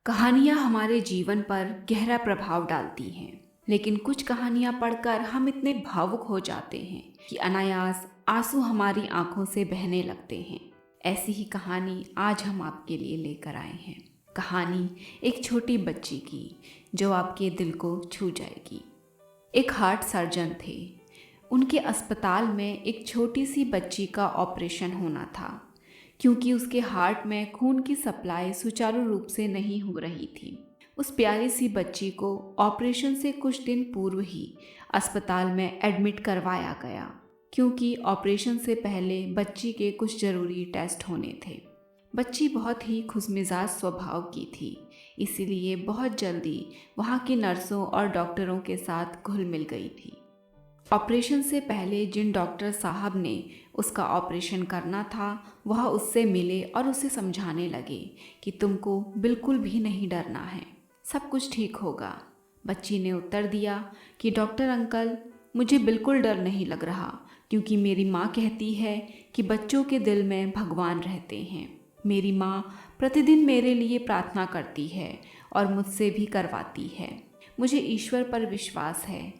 कहानियाँ हमारे जीवन पर गहरा प्रभाव डालती हैं, लेकिन कुछ कहानियाँ पढ़कर हम इतने भावुक हो जाते हैं कि अनायास आंसू हमारी आंखों से बहने लगते हैं। ऐसी ही कहानी आज हम आपके लिए लेकर आए हैं। कहानी एक छोटी बच्ची की जो आपके दिल को छू जाएगी। एक हार्ट सर्जन थे। उनके अस्पताल में एक छोटी सी बच्ची का ऑपरेशन होना था, क्योंकि उसके हार्ट में खून की सप्लाई सुचारू रूप से नहीं हो रही थी। उस प्यारी सी बच्ची को ऑपरेशन से कुछ दिन पूर्व ही अस्पताल में एडमिट करवाया गया, क्योंकि ऑपरेशन से पहले बच्ची के कुछ ज़रूरी टेस्ट होने थे। बच्ची बहुत ही खुशमिजाज स्वभाव की थी, इसीलिए बहुत जल्दी वहाँ की नर्सों और डॉक्टरों के साथ घुल मिल गई थी। ऑपरेशन से पहले जिन डॉक्टर साहब ने उसका ऑपरेशन करना था, वह उससे मिले और उसे समझाने लगे कि तुमको बिल्कुल भी नहीं डरना है, सब कुछ ठीक होगा। बच्ची ने उत्तर दिया कि डॉक्टर अंकल, मुझे बिल्कुल डर नहीं लग रहा, क्योंकि मेरी माँ कहती है कि बच्चों के दिल में भगवान रहते हैं। मेरी माँ प्रतिदिन मेरे लिए प्रार्थना करती है और मुझसे भी करवाती है। मुझे ईश्वर पर विश्वास है,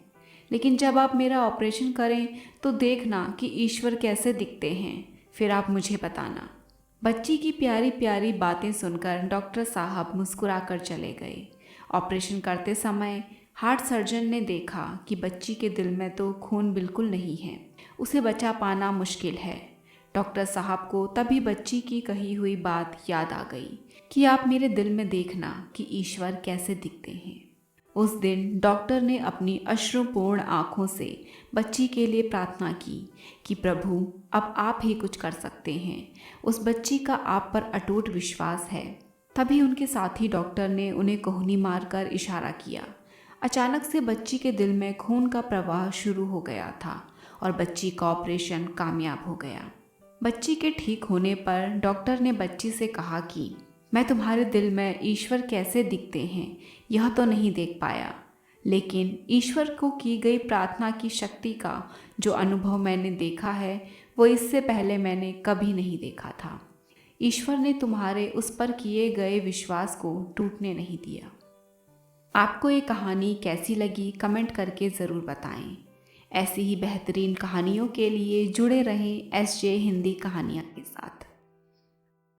लेकिन जब आप मेरा ऑपरेशन करें तो देखना कि ईश्वर कैसे दिखते हैं, फिर आप मुझे बताना। बच्ची की प्यारी प्यारी बातें सुनकर डॉक्टर साहब मुस्कुराकर चले गए। ऑपरेशन करते समय हार्ट सर्जन ने देखा कि बच्ची के दिल में तो खून बिल्कुल नहीं है, उसे बचा पाना मुश्किल है। डॉक्टर साहब को तभी बच्ची की कही हुई बात याद आ गई कि आप मेरे दिल में देखना कि ईश्वर कैसे दिखते हैं। उस दिन डॉक्टर ने अपनी अश्रुपूर्ण आंखों से बच्ची के लिए प्रार्थना की कि प्रभु, अब आप ही कुछ कर सकते हैं। उस बच्ची का आप पर अटूट विश्वास है। तभी उनके साथी डॉक्टर ने उन्हें कोहनी मारकर इशारा किया। अचानक से बच्ची के दिल में खून का प्रवाह शुरू हो गया था और बच्ची का ऑपरेशन कामयाब हो गया। बच्ची के ठीक होने पर डॉक्टर ने बच्ची से कहा कि मैं तुम्हारे दिल में ईश्वर कैसे दिखते हैं यह तो नहीं देख पाया, लेकिन ईश्वर को की गई प्रार्थना की शक्ति का जो अनुभव मैंने देखा है, वो इससे पहले मैंने कभी नहीं देखा था। ईश्वर ने तुम्हारे उस पर किए गए विश्वास को टूटने नहीं दिया। आपको ये कहानी कैसी लगी कमेंट करके ज़रूर बताएं। ऐसी ही बेहतरीन कहानियों के लिए जुड़े रहें SJ हिंदी कहानियाँ के साथ।